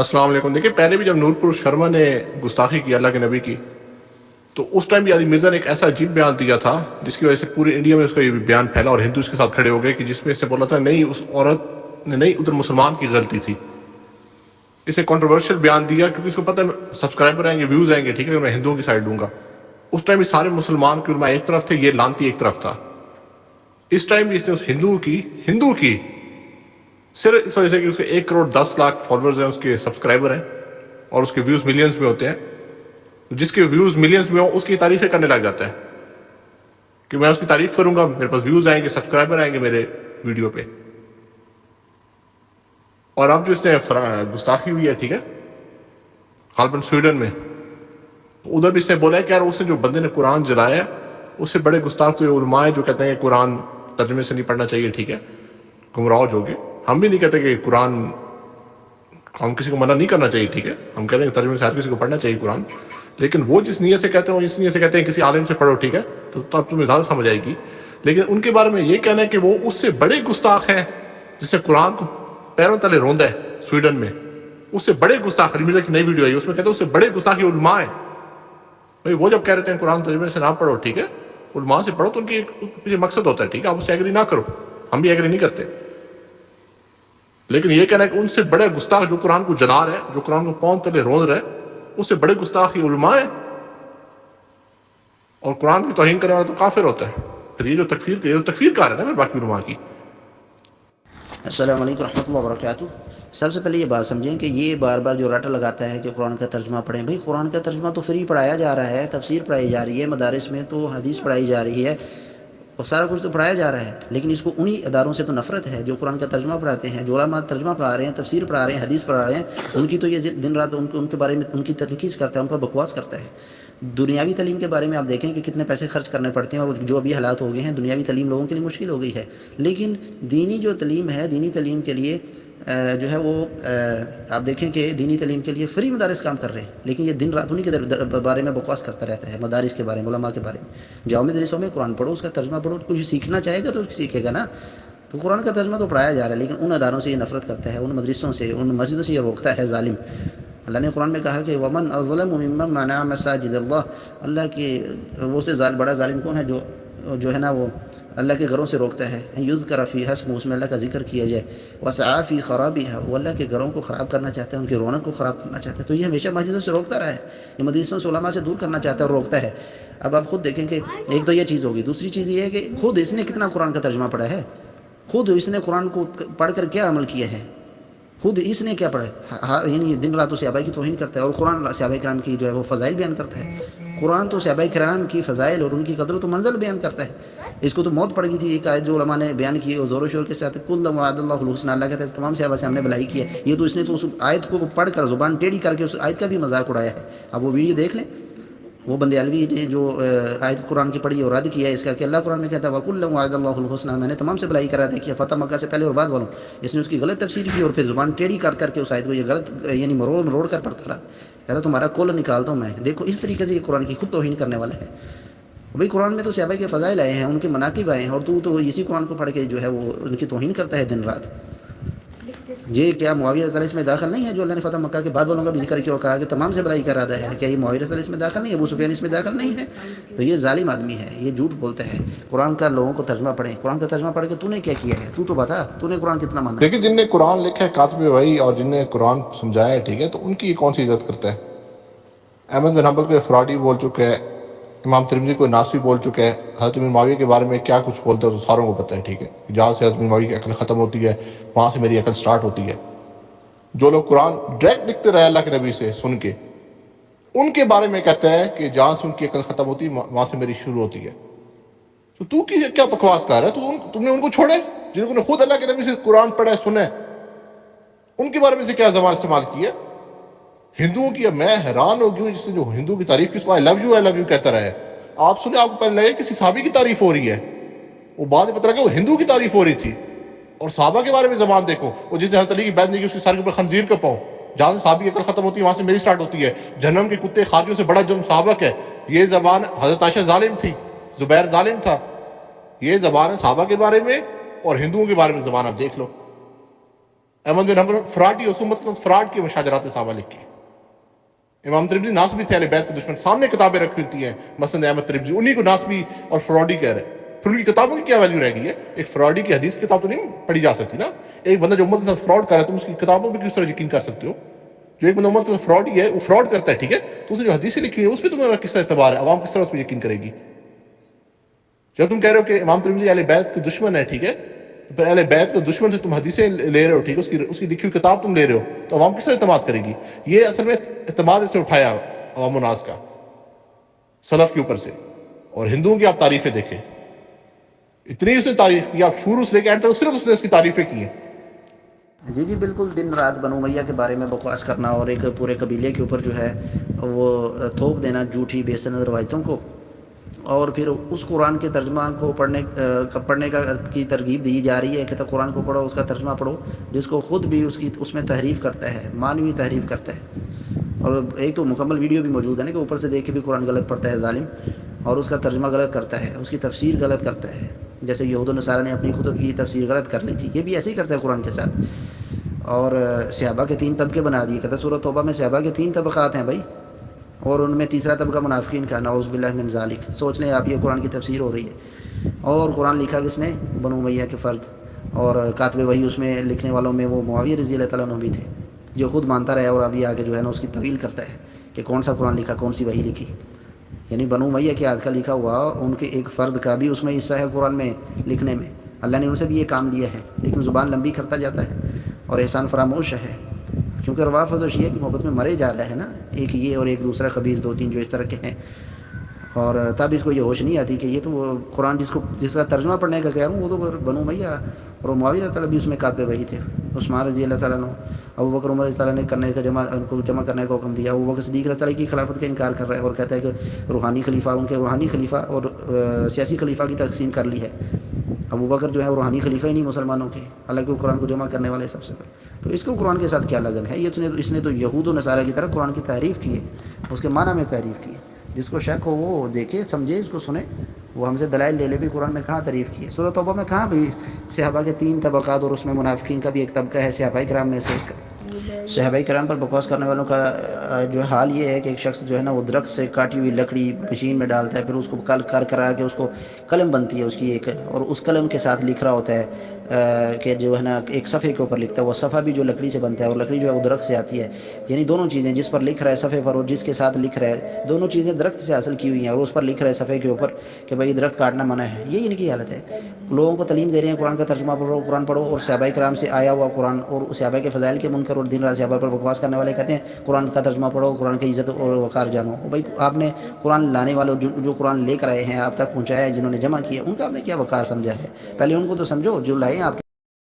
السلام علیکم. دیکھیں پہلے بھی جب نورپور شرما نے گستاخی کی اللہ کے نبی کی تو اس ٹائم بھی علی مرزا نے ایک ایسا عجیب بیان دیا تھا جس کی وجہ سے پورے انڈیا میں اس کا یہ بیان پھیلا اور ہندو اس کے ساتھ کھڑے ہو گئے کہ جس میں اس نے بولا تھا نہیں اس عورت نے نہیں ادھر مسلمان کی غلطی تھی. اس نے کنٹروورشل بیان دیا کیونکہ اس کو پتہ ہے سبسکرائبر آئیں گے ویوز آئیں گے, ٹھیک ہے, میں ہندوؤں کی سائڈ لوں گا. اس ٹائم یہ سارے مسلمان کے علماء ایک طرف تھے, یہ لانتی ایک طرف تھا. اس ٹائم بھی اس نے اس ہندو کی صرف اس وجہ سے کہ اس کے 1 کروڑ 10 لاکھ فالوورز ہیں, اس کے سبسکرائبر ہیں اور اس کے ویوز ملینز میں ہوتے ہیں. جس کے ویوز ملینز میں ہوں اس کی تعریفیں کرنے لگ جاتا ہے کہ میں اس کی تعریف کروں گا, میرے پاس ویوز آئیں گے, سبسکرائبر آئیں گے میرے ویڈیو پہ. اور اب جو اس نے گستاخی ہوئی ہے, ٹھیک ہے, غالباً سویڈن میں, ادھر بھی اس نے بولا ہے کہ یار اس نے جو بندے نے قرآن جلایا ہے اس سے بڑے گستاخ تو یہ علماء ہیں جو کہتے ہیں کہ قرآن ترجمے سے نہیں پڑھنا چاہیے, ٹھیک ہے, گمراہ ہو گے. ہم بھی نہیں کہتے کہ قرآن ہم کسی کو منع نہیں کرنا چاہیے, ٹھیک ہے, ہم کہتے ہیں کہ ترجمے سے ہر کسی کو پڑھنا چاہیے قرآن, لیکن وہ جس نیت سے کہتے ہیں وہ اس نیت سے کہتے ہیں کسی عالم سے پڑھو, ٹھیک ہے, تو تب تمہیں زیادہ سمجھ آئے گی. لیکن ان کے بارے میں یہ کہنا ہے کہ وہ اس سے بڑے گستاخ ہیں جس نے قرآن کو پیروں تلے روندا ہے سویڈن میں, اس سے بڑے گستاخ. علی مرزا کی نئی ویڈیو آئی اس میں کہتے ہیں اس سے بڑے گستاخی علماء ہیں. بھائی وہ جب کہہ رہے ہیں قرآن ترجمے سے نہ پڑھو, ٹھیک ہے, علماء سے پڑھو, تو ان کی پیچھے مقصد ہوتا ہے, ٹھیک ہے, آپ اس سے ایگری نہ کرو, ہم بھی ایگری نہیں کرتے. لیکن یہ کہنا ہے کہ ان سے بڑے گستاخ جو قرآن کو جلا رہے ہیں, جو قرآن کو پاؤں تلے رون رہے ہیں, اس سے بڑے گستاخ یہ علماء ہیں, اور قرآن کی توہین کرنے والا تو کافر ہوتا ہے. پھر یہ جو تکفیر کار ہے نا پھر باقی علماء کی. السلام علیکم ورحمۃ اللہ وبرکاتہ. سب سے پہلے یہ بات سمجھیں کہ یہ بار بار جو رٹا لگاتا ہے کہ قرآن کا ترجمہ پڑھیں, بھائی قرآن کا ترجمہ تو فری پڑھایا جا رہا ہے, تفسیر پڑھائی جا رہی ہے, مدارس میں تو حدیث پڑھائی جا رہی ہے, اور سارا کچھ تو پڑھایا جا رہا ہے. لیکن اس کو انہی اداروں سے تو نفرت ہے جو قرآن کا ترجمہ پڑھاتے ہیں, جو علماء ترجمہ پڑھا رہے ہیں, تفسیر پڑھا رہے ہیں, حدیث پڑھا رہے ہیں. ان کی تو یہ دن رات ان کے بارے میں ان کی تنقید کرتا ہے, ان پر بکواس کرتا ہے. دنیاوی تعلیم کے بارے میں آپ دیکھیں کہ کتنے پیسے خرچ کرنے پڑتے ہیں, اور جو ابھی حالات ہو گئے ہیں دنیاوی تعلیم لوگوں کے لیے مشکل ہو گئی ہے. لیکن دینی جو تعلیم ہے, دینی تعلیم کے لیے جو ہے وہ آپ دیکھیں کہ دینی تعلیم کے لیے فری مدارس کام کر رہے ہیں, لیکن یہ دن رات انہی کے بارے میں بکواس کرتا رہتا ہے, مدارس کے بارے میں, علماء کے بارے میں. جاؤ مدرسوں میں قرآن پڑھو, اس کا ترجمہ پڑھو, کچھ سیکھنا چاہے گا تو سیکھے گا نا. تو قرآن کا ترجمہ تو پڑھایا جا رہا ہے, لیکن ان اداروں سے یہ نفرت کرتا ہے, ان مدرسوں سے, ان مسجدوں سے یہ روکتا ہے ظالم. اللہ نے قرآن میں کہا کہ ومن اظلم ممن منع مساجد اللہ, اللہ کی وہ سے بڑا ظالم کون ہے جو ہے نا وہ اللہ کے گھروں سے روکتا ہے. یذکر فیہا اسمہ, اس میں اللہ کا ذکر کیا جائے, وسعی فی خرابہا, وہ اللہ کے گھروں کو خراب کرنا چاہتا ہے, ان کی رونق کو خراب کرنا چاہتا ہے. تو یہ ہمیشہ مسجدوں سے روکتا رہا ہے, یہ مدرسوں سے علماء سے دور کرنا چاہتا ہے اور روکتا ہے. اب آپ خود دیکھیں کہ ایک تو یہ چیز ہوگی. دوسری چیز یہ ہے کہ خود اس نے کتنا قرآن کا ترجمہ پڑھا ہے, خود اس نے قرآن کو پڑھ کر کیا عمل کیا ہے, خود اس نے کیا پڑھا ہے. یعنی دن رات صحابہ کی توہین کرتا ہے, اور قرآن صحابہ کرام کی جو ہے وہ فضائل بیان کرتا ہے. قرآن تو صحابہ کرام کی فضائل اور ان کی قدر و منزل بیان کرتا ہے. اس کو تو موت پڑ گئی تھی. ایک آیت جو علماء نے بیان کی اور زور و شور کے ساتھ, کل وعد اللہ الحسنى, اللہ کہتا ہے تمام صحابہ سے ہم نے بھلائی کی ہے. یہ تو اس نے تو اس آیت کو پڑھ کر زبان ٹیڑھی کر کے اس آیت کا بھی مذاق اڑایا ہے. اب وہ ویڈیو دیکھ لیں, وہ بندے علوی نے جو آیت قرآن کی پڑھی اور رد کیا ہے اس کا, کہ اللہ قرآن میں کہتا ہے وَكُلًّا وَعَدَ اللَّهُ الْحُسْنَى, میں نے تمام سے بھلائی کرا کیا, فتح مکہ سے پہلے اور بعد والوں. اس نے اس کی غلط تفسیر کی اور پھر زبان ٹیڑھی کر کے اس آیت کو یہ غلط یعنی مروڑ کر پڑھتا رہا. کہتا تمہارا کل نکالتا ہوں میں. دیکھو اس طریقے سے یہ قرآن کی خود توہین کرنے والا ہے. بھئی قرآن میں تو صحابہ کے فضائل آئے ہیں, ان کے مناقب آئے ہیں, اور تو اسی قرآن کو پڑھ کے جو ہے وہ ان کی توہین کرتا ہے دن رات. یہ کیا معاویہ رضی اللہ عنہ اس میں داخل نہیں ہے جو اللہ نے فتح مکہ کے بعد والوں کا بھی ذکر کیا اور کہا کہ تمام سے بھلائی کا ارادہ ہے؟ کیا یہ معاویہ رضی اللہ عنہ اس میں داخل نہیں ہے, ابو سفیان اس میں داخل نہیں ہے؟ تو یہ ظالم آدمی ہے, یہ جھوٹ بولتا ہے. قرآن کا لوگوں کو ترجمہ پڑھیں, قرآن کا ترجمہ پڑھ کے تو نے کیا کیا ہے, تو بتا, تو نے قرآن کتنا مانا ہے. دیکھیں جن نے قرآن لکھا ہے کاتب وحی اور جن نے قرآن سمجھایا ہے, ٹھیک ہے, تو ان کی کون سی عزت کرتا ہے. احمد بن حنبل کو فراڈی بول چکا ہے, امام ترمذی کو ناصی بول چکا ہے, حضرت بن معاویہ کے بارے میں کیا کچھ بولتا ہے تو ساروں کو پتہ ہے, ٹھیک ہے, جہاں سے حضرت بن معاویہ کی عقل ختم ہوتی ہے وہاں سے میری عقل سٹارٹ ہوتی ہے. جو لوگ قرآن ڈائریکٹ لکھتے رہے اللہ کے نبی سے سن کے, ان کے بارے میں کہتا ہے کہ جہاں سے ان کی عقل ختم ہوتی ہے وہاں سے میری شروع ہوتی ہے. تو کیا بکواس کر رہا ہے, تم نے ان کو چھوڑے جنہوں نے خود اللہ کے نبی سے قرآن پڑھا ہے, سنا ہے, ان کے بارے میں سے کیا زبان استعمال کی ہے. ہندوؤں کی, میں حیران ہو گئی ہوں جس نے جو ہندو کی تعریف کی اس کو آئی لو یو کہتا رہا ہے. آپ سنیں, آپ کو پہلے لگے کسی صحابی کی تعریف ہو رہی ہے, وہ بعد میں پتہ لگا وہ ہندو کی تعریف ہو رہی تھی. اور صحابہ کے بارے میں زبان دیکھو, وہ جس نے حضرت علی کی بیعت نہیں کی اس کے سر کے اوپر خنزیر کا پاؤں, جہاں سے صحابی کی عقل ختم ہوتی ہے وہاں سے میری سٹارٹ ہوتی ہے. جہنم کے کتے خاریوں سے بڑا جرم صحابہ ہے. یہ زبان حضرت عائشہ ظالم تھی, زبیر ظالم تھا. یہ زبان ہے صحابہ کے بارے میں, اور ہندوؤں کے بارے میں زبان آپ دیکھ لو. احمد بن حنبل فراڈی اس امت تک فراڈ کے مشاجرات صحابہ لکھ کے. امام ترمذی ناسبی تھے اہل بیت کے دشمن, سامنے کتابیں رکھی ہوتی ہیں مسند احمد ترمذی, انہی کو ناسبی اور فراڈی کہہ رہے ہیں. پھر ان کی کتابوں کی کیا ویلیو رہ گئی ہے؟ ایک فراڈی کی حدیث کی کتاب تو نہیں پڑھی جا سکتی نا. ایک بندہ جو امت کے ساتھ فراڈ کر رہا ہے تم اس کی کتابوں پہ کس طرح یقین کر سکتے ہو؟ جو ایک بندہ امت کے ساتھ فراڈی ہے, وہ فراڈ کرتا ہے, ٹھیک ہے, تو اس نے جو حدیثیں لکھی ہیں اس پہ تمہارا کس طرح اعتبار ہے؟ عوام کس طرح اس پہ یقین کرے گی؟ جب تم کہہ رہے ہو کہ امام ترمذی اہل بیت کے دشمن ہے, ٹھیک ہے, پھر اہل بیت کے دشمن سے تم حدیثیں لے رہے ہو, ٹھیک ہے, اس کی لکھی ہوئی کتاب تم لے رہے ہو, تو عوام کس طرح اعتماد کرے گی؟ یہ اصل میں اعتماد سے اٹھایا عوام الناس کا سلف کے اوپر سے. اور ہندوؤں کی آپ تعریفیں دیکھیں, اتنی اس نے تعریف کی, آپ شروع سے لے کے اینڈ تک صرف اس نے اس کی تعریفیں کی ہیں. جی جی بالکل, دن رات بنو امیہ کے بارے میں بکواس کرنا اور ایک پورے قبیلے کے اوپر جو ہے وہ تھوپ دینا جھوٹی بے سند روایتوں کو, اور پھر اس قرآن کے ترجمہ کو پڑھنے کی ترغیب دی جا رہی ہے کہ تو قرآن کو پڑھو, اس کا ترجمہ پڑھو, جس کو خود بھی اس میں تحریف کرتا ہے, معنوی تحریف کرتا ہے. اور ایک تو مکمل ویڈیو بھی موجود ہے نا کہ اوپر سے دیکھ کے بھی قرآن غلط پڑھتا ہے ظالم, اور اس کا ترجمہ غلط کرتا ہے, اس کی تفسیر غلط کرتا ہے, جیسے یہود و نصارہ نے اپنی کتب کی تفسیر غلط کر لی تھی, یہ بھی ایسے ہی کرتا ہے قرآن کے ساتھ. اور صحابہ کے 3 طبقے بنا دیے, کہتا سورۃ توبہ میں صحابہ کے 3 طبقات ہیں بھائی, اور ان میں تیسرا طبقہ منافقین کا, نعوذ باللہ من ذالک. سوچ لیں آپ, یہ قرآن کی تفسیر ہو رہی ہے. اور قرآن لکھا کس نے؟ بنو امیہ کے فرد, اور کاتب وحی اس میں لکھنے والوں میں وہ معاویہ رضی اللہ تعالیٰ عنہ بھی تھے, جو خود مانتا رہا اور ابھی آگے جو ہے نا اس کی تویل کرتا ہے کہ کون سا قرآن لکھا, کون سی وحی لکھی. یعنی بنو امیہ کے آج کا لکھا ہوا ان کے ایک فرد کا بھی اس میں حصہ ہے قرآن میں لکھنے میں. اللہ نے ان سے بھی یہ کام لیا ہے, لیکن زبان لمبی کرتا جاتا ہے اور احسان فراموش ہے, کیونکہ روافض و شیعہ کی محبت میں مرے جا رہا ہے نا, ایک یہ اور ایک دوسرا خبیث 2-3 جو اس طرح کے ہیں. اور تب اس کو یہ ہوش نہیں آتی کہ یہ تو قرآن جس کا ترجمہ پڑھنے کا کہہ رہا ہوں وہ تو بنو امیہ اور معاویہ رضی اللہ بھی اس میں کاتب وحی تھے. عثمان رضی اللہ تعالیٰ عنہ, ابو بکر عمر رضی اللہ نے ان کو جمع کرنے کا حکم دیا. ابو بکر صدیق رضی اللہ کی خلافت کا انکار کر رہا ہے اور کہتا ہے کہ روحانی خلیفہ, ان کے روحانی خلیفہ اور سیاسی خلیفہ کی تقسیم کر لی ہے. ابو بکر جو ہے وہ روحانی خلیفہ ہی نہیں مسلمانوں کے, حالانکہ وہ قرآن کو جمع کرنے والے سب سے پہلے. تو اس کو قرآن کے ساتھ کیا لگن ہے؟ اس نے تو یہود و نصارہ کی طرح قرآن کی تعریف کی ہے, اس کے معنی میں تعریف کی ہے. جس کو شک ہو وہ دیکھے, سمجھے, اس کو سنے, وہ ہم سے دلائل لے لے بھی قرآن میں کہاں تعریف کی ہے. سورۃ توبہ میں کہاں بھی صحابہ کے 3 طبقات اور اس میں منافقین کا بھی ایک طبقہ ہے صحابہ کرام میں سے. صحابہ کرام پر بکواس کرنے والوں کا جو حال یہ ہے کہ ایک شخص جو ہے نا وہ درخت سے کاٹی ہوئی لکڑی مشین میں ڈالتا ہے, پھر اس کو کرا کے اس کو قلم بنتی ہے اس کی ایک, اور اس قلم کے ساتھ لکھ رہا ہوتا ہے کہ جو ہے نا ایک صفحے کے اوپر لکھتا ہے. وہ صفحہ بھی جو لکڑی سے بنتا ہے, اور لکڑی جو ہے وہ درخت سے آتی ہے. یعنی دونوں چیزیں, جس پر لکھ رہا ہے صفحے پر اور جس کے ساتھ لکھ رہا ہے, دونوں چیزیں درخت سے حاصل کی ہوئی ہیں, اور اس پر لکھ رہا ہے صفحے کے اوپر کہ بھائی درخت کاٹنا منع ہے. یہ ان کی حالت ہے. لوگوں کو تعلیم دے رہے ہیں قرآن کا ترجمہ پڑھو, قرآن پڑھو, اور صحابہ کرام سے آیا ہوا قرآن اور صحابہ کے فضائل کے منکر اور دن رات صحابہ پر بکواس کرنے والے کہتے ہیں قرآن کا ترجمہ پڑھو, قرآن کی عزت اور وقار جانو. بھائی آپ نے قرآن لانے والوں جو قرآن لے کر آئے ہیں, آپ تک پہنچایا ہے, جنہوں نے جمع کیا, ان کا آپ نے کیا وقار سمجھا ہے؟ پہلے ان کو تو سمجھو جو لائے